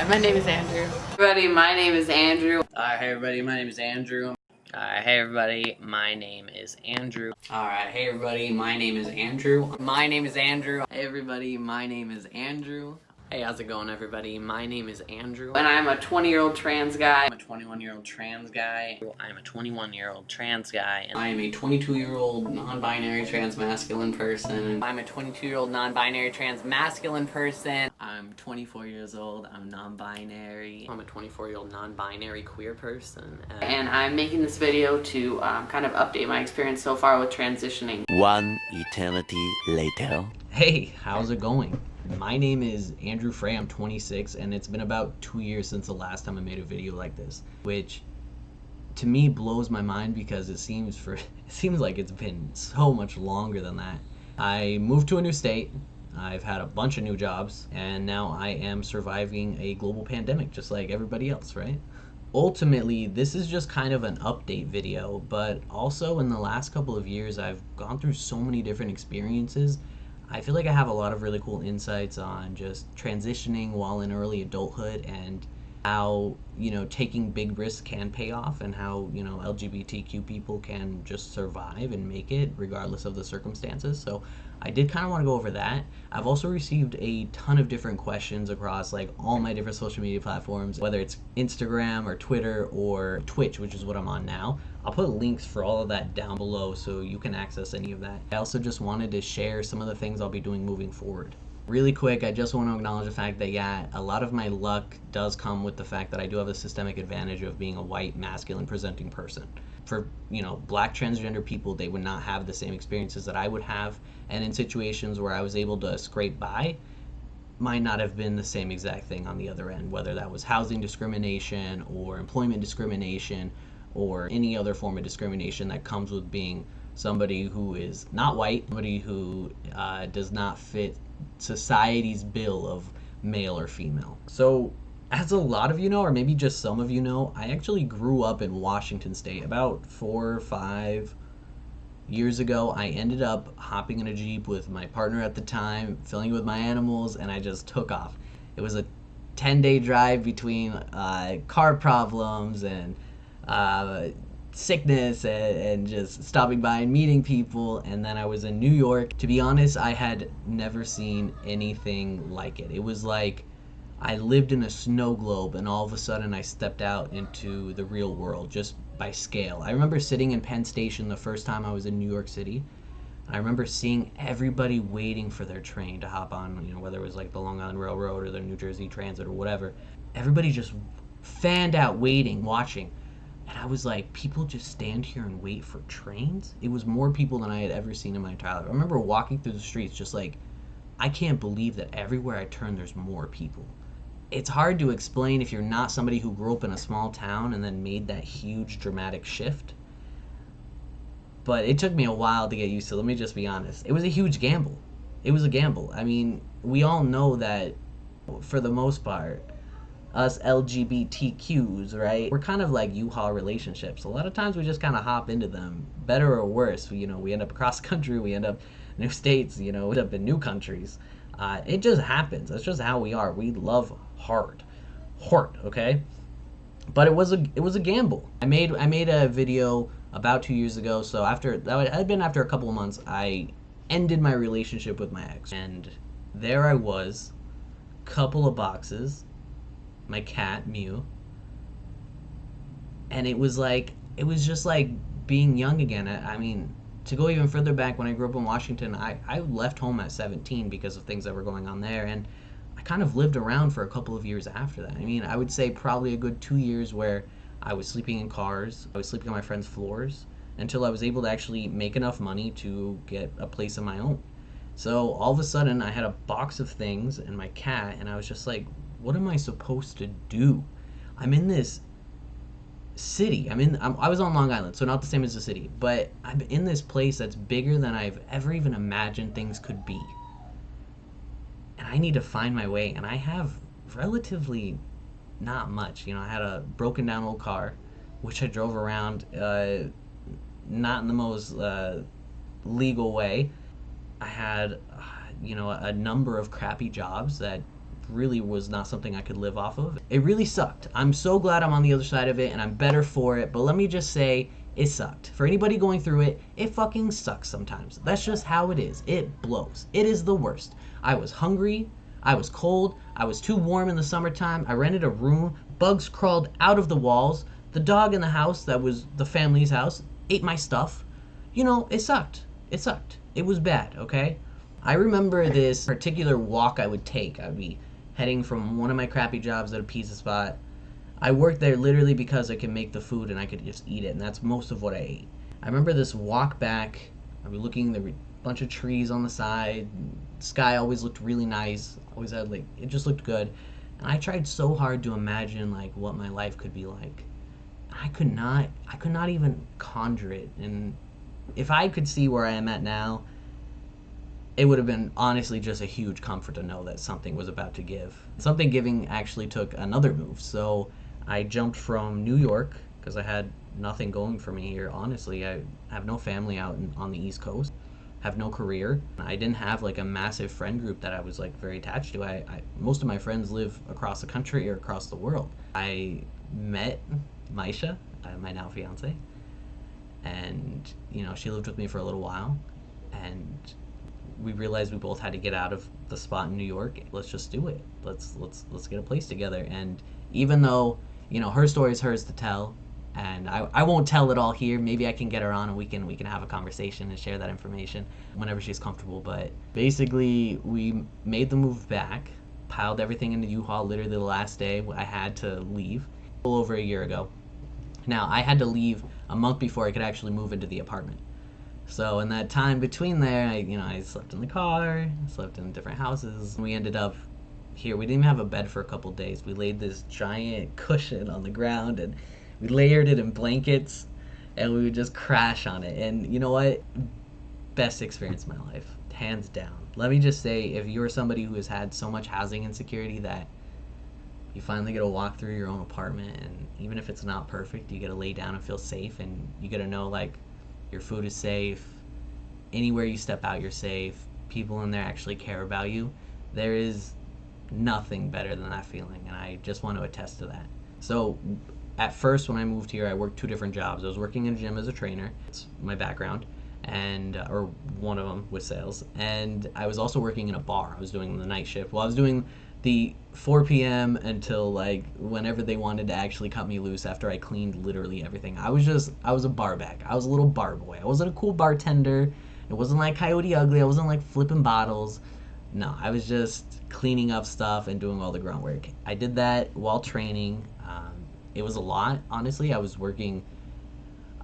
my name is Andrew. Everybody, my name is Andrew. Hey everybody, my name is Andrew. Hey everybody, my name is Andrew. Alright, hey everybody, my name is Andrew. My name is Andrew. Hey everybody, my name is Andrew. Hey, how's it going everybody? My name is Andrew. And I'm a 20-year-old trans guy. I'm a 21-year-old trans guy. I'm a 21-year-old trans guy. I am a 22-year-old non-binary trans masculine person. I'm a 22-year-old non-binary trans masculine person. I'm 24 years old. I'm non-binary. I'm a 24-year-old non-binary queer person. And I'm making this video to kind of update my experience so far with transitioning. One eternity later. Hey, how's it going? My name is Andrew Frey, I'm 26, and it's been about 2 years since the last time I made a video like this, which to me blows my mind because it seems like it's been so much longer than that. I moved to a new state, I've had a bunch of new jobs, and now I am surviving a global pandemic just like everybody else, right? Ultimately, this is just kind of an update video, but also in the last couple of years I've gone through so many different experiences. I feel like I have a lot of really cool insights on just transitioning while in early adulthood and how, taking big risks can pay off and how, LGBTQ people can just survive and make it regardless of the circumstances. So I did kind of want to go over that. I've also received a ton of different questions across like all my different social media platforms, whether it's Instagram or Twitter or Twitch, which is what I'm on now. I'll put links for all of that down below so you can access any of that. I also just wanted to share some of the things I'll be doing moving forward. Really quick, I just want to acknowledge the fact that, a lot of my luck does come with the fact that I do have a systemic advantage of being a white, masculine presenting person. For, black transgender people, they would not have the same experiences that I would have, and in situations where I was able to scrape by, might not have been the same exact thing on the other end, whether that was housing discrimination or employment discrimination or any other form of discrimination that comes with being somebody who is not white, somebody who does not fit society's bill of male or female. So as a lot of you know, or maybe just some of you know, I actually grew up in Washington State. About 4 or 5 years ago, I ended up hopping in a Jeep with my partner at the time, filling it with my animals, and I just took off. It was a 10-day drive between car problems and sickness and just stopping by and meeting people, and then I was in New York. To be honest, I had never seen anything like it. It was like I lived in a snow globe and all of a sudden I stepped out into the real world just by scale. I remember sitting in Penn Station the first time I was in New York City. I remember seeing everybody waiting for their train to hop on, whether it was like the Long Island Railroad or the New Jersey Transit or whatever. Everybody just fanned out waiting, watching. And I was like, people just stand here and wait for trains? It was more people than I had ever seen in my entire life. I remember walking through the streets just like, I can't believe that everywhere I turn there's more people. It's hard to explain if you're not somebody who grew up in a small town and then made that huge dramatic shift. But it took me a while to get used to, let me just be honest. It was a huge gamble. It was a gamble. I mean, we all know that for the most part, us LGBTQs, right? We're kind of like U-Haul relationships. A lot of times we just kind of hop into them, better or worse. We end up across the country, we end up in new states, we end up in new countries. It just happens. That's just how we are. We love hard, okay? But it was a gamble. I made a video about 2 years ago. So after a couple of months, I ended my relationship with my ex, and there I was, couple of boxes. My cat, Mew. And it was just like being young again. I mean, to go even further back, when I grew up in Washington, I left home at 17 because of things that were going on there. And I kind of lived around for a couple of years after that. I mean, I would say probably a good 2 years where I was sleeping in cars. I was sleeping on my friends' floors until I was able to actually make enough money to get a place of my own. So all of a sudden, I had a box of things and my cat, and I was just like, what am I supposed to do? I'm in this city. I was on Long Island, so not the same as the city, but I'm in this place that's bigger than I've ever even imagined things could be. And I need to find my way, and I have relatively not much. I had a broken down old car, which I drove around, not in the most legal way. I had, a number of crappy jobs that really was not something I could live off of. It really sucked. I'm so glad I'm on the other side of it and I'm better for it, but let me just say, it sucked. For anybody going through it, it fucking sucks sometimes. That's just how it is. It blows. It is the worst. I was hungry. I was cold. I was too warm in the summertime. I rented a room. Bugs crawled out of the walls. The dog in the house, that was the family's house, ate my stuff. You know, it sucked. It sucked. It was bad, okay? I remember this particular walk I would take. I'd be heading from one of my crappy jobs at a pizza spot. I worked there literally because I could make the food and I could just eat it, and that's most of what I ate. I remember this walk back. I'd be looking, there were a bunch of trees on the side. The sky always looked really nice. Always had, like, it just looked good. And I tried so hard to imagine, like, what my life could be like. I could not even conjure it. And if I could see where I am at now, it would have been honestly just a huge comfort to know that something was about to give. Something giving actually took another move. So I jumped from New York because I had nothing going for me here. Honestly, I have no family out on the East Coast, have no career. I didn't have like a massive friend group that I was like very attached to. Most of my friends live across the country or across the world. I met Maisha, my now fiance, and you know, she lived with me for a little while, and we realized we both had to get out of the spot in New York. Let's just do it. Let's get a place together. And even though, you know, her story is hers to tell, and I won't tell it all here. Maybe I can get her on and we can have a conversation and share that information whenever she's comfortable. But basically, we made the move back, piled everything into U-Haul literally the last day I had to leave, a little over a year ago. Now, I had to leave a month before I could actually move into the apartment. So in that time between there, I slept in the car, slept in different houses. We ended up here. We didn't even have a bed for a couple days. We laid this giant cushion on the ground and we layered it in blankets and we would just crash on it. And you know what? Best experience of my life, hands down. Let me just say, if you're somebody who has had so much housing insecurity that you finally get to walk through your own apartment, and even if it's not perfect, you get to lay down and feel safe, and you get to know like your food is safe, anywhere you step out you're safe, people in there actually care about you. There is nothing better than that feeling, and I just want to attest to that. So at first when I moved here, I worked 2 different jobs. I was working in a gym as a trainer, it's my background, and or one of them with sales, and I was also working in a bar. I was doing the night shift. Well, I was doing the 4 p.m. until like whenever they wanted to actually cut me loose after I cleaned literally everything. I was a bar back. I was a little bar boy. I wasn't a cool bartender. It wasn't like Coyote Ugly. I wasn't like flipping bottles. No, I was just cleaning up stuff and doing all the grunt work. I did that while training. It was a lot, honestly. I was working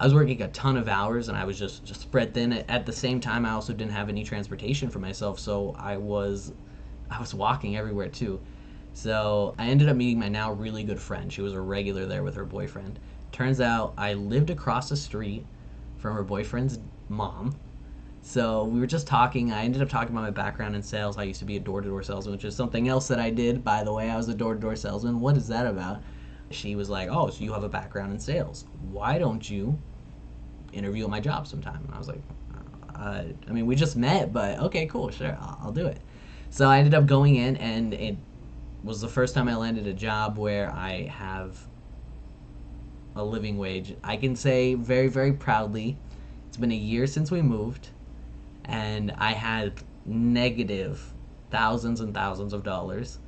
a ton of hours, and I was just spread thin. At the same time, I also didn't have any transportation for myself, so I was walking everywhere too. So I ended up meeting my now really good friend. She was a regular there with her boyfriend. Turns out I lived across the street from her boyfriend's mom. So we were just talking. I ended up talking about my background in sales. I used to be a door-to-door salesman, which is something else that I did, by the way. I was a door-to-door salesman. What is that about? She was like, oh, so you have a background in sales. Why don't you interview at my job sometime? And I was like, I mean, we just met, but okay, cool, sure, I'll do it. So I ended up going in, and it was the first time I landed a job where I have a living wage. I can say very, very proudly, it's been a year since we moved, and I had negative thousands and thousands of dollars.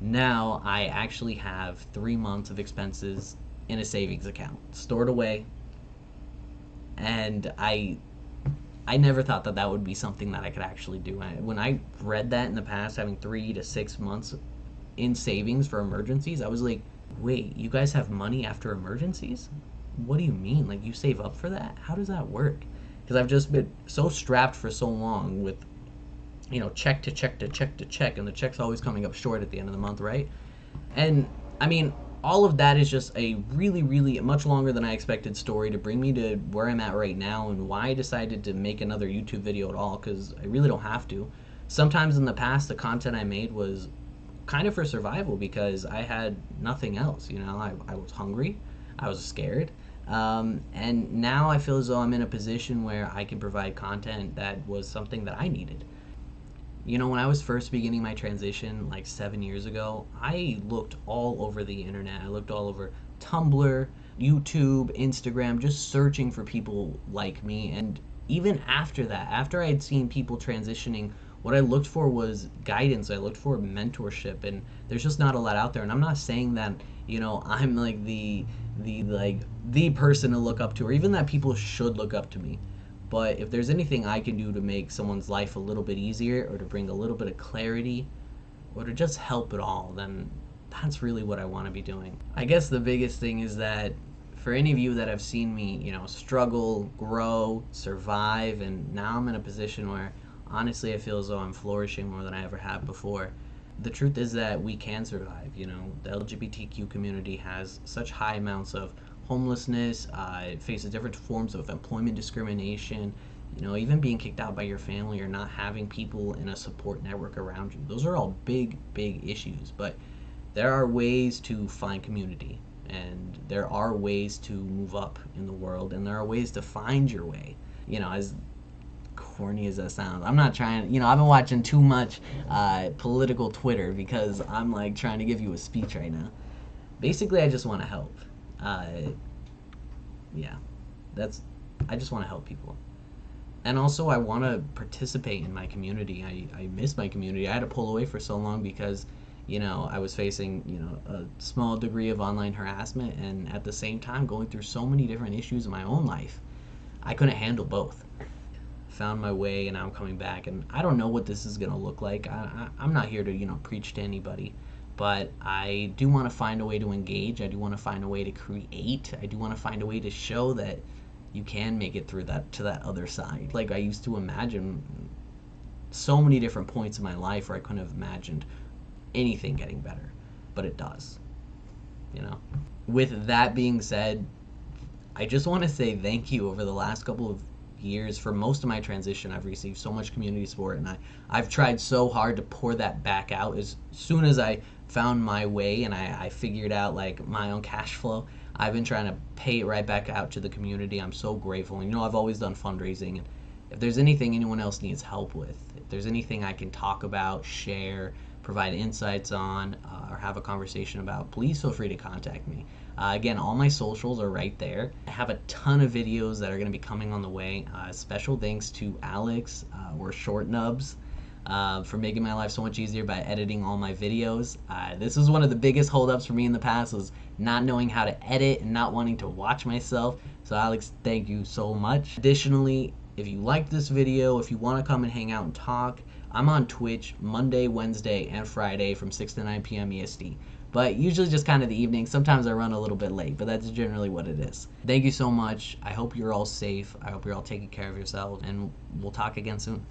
Now I actually have 3 months of expenses in a savings account, stored away, and I never thought that would be something that I could actually do. When I read that in the past, having 3 to 6 months in savings for emergencies, I was like, wait, you guys have money after emergencies? What do you mean? Like, you save up for that? How does that work? Because I've just been so strapped for so long with, you know, check to check to check to check, and the check's always coming up short at the end of the month, right? And I mean, all of that is just a really, really much longer than I expected story to bring me to where I'm at right now, and why I decided to make another YouTube video at all, because I really don't have to. Sometimes in the past, the content I made was kind of for survival because I had nothing else. You know, I was hungry, I was scared, and now I feel as though I'm in a position where I can provide content that was something that I needed. You know, when I was first beginning my transition like 7 years ago, I looked all over the internet. I looked all over Tumblr, YouTube, Instagram, just searching for people like me. And even after that, after I had seen people transitioning, what I looked for was guidance. I looked for mentorship, and there's just not a lot out there. And I'm not saying that, you know, I'm like the person to look up to, or even that people should look up to me. But if there's anything I can do to make someone's life a little bit easier, or to bring a little bit of clarity, or to just help at all, then that's really what I want to be doing. I guess the biggest thing is that for any of you that have seen me, you know, struggle, grow, survive, and now I'm in a position where honestly I feel as though I'm flourishing more than I ever have before. The truth is that we can survive. You know, the LGBTQ community has such high amounts of homelessness, it faces different forms of employment discrimination, you know, even being kicked out by your family or not having people in a support network around you. Those are all big, big issues, but there are ways to find community, and there are ways to move up in the world, and there are ways to find your way. You know, as corny as that sounds, I'm not trying, you know, I've been watching too much political Twitter because I'm like trying to give you a speech right now. Basically, I just want to help. Yeah, I just want to help people. And also I want to participate in my community. I miss my community. I had to pull away for so long because, you know, I was facing, you know, a small degree of online harassment, and at the same time going through so many different issues in my own life. I couldn't handle both. Found my way, and now I'm coming back, and I don't know what this is going to look like. I'm not here to, you know, preach to anybody. But I do want to find a way to engage. I do want to find a way to create. I do want to find a way to show that you can make it through that to that other side. Like, I used to imagine so many different points in my life where I couldn't have imagined anything getting better, but it does. You know. With that being said, I just want to say thank you. Over the last couple of years, for most of my transition, I've received so much community support, and I've tried so hard to pour that back out. As soon as I found my way and I figured out like my own cash flow, I've been trying to pay it right back out to the community. I'm so grateful. And, you know, I've always done fundraising, and if there's anything anyone else needs help with, if there's anything I can talk about, share, provide insights on, or have a conversation about, please feel free to contact me. Again, all my socials are right there. I have a ton of videos that are going to be coming on the way. Special thanks to Alex, or Short Nubs, for making my life so much easier by editing all my videos. This was one of the biggest holdups for me in the past, was not knowing how to edit and not wanting to watch myself. So Alex, thank you so much. Additionally, if you liked this video, if you want to come and hang out and talk, I'm on Twitch Monday, Wednesday, and Friday from 6 to 9 p.m. EST. But usually just kind of the evening. Sometimes I run a little bit late, but that's generally what it is. Thank you so much. I hope you're all safe. I hope you're all taking care of yourselves, and we'll talk again soon.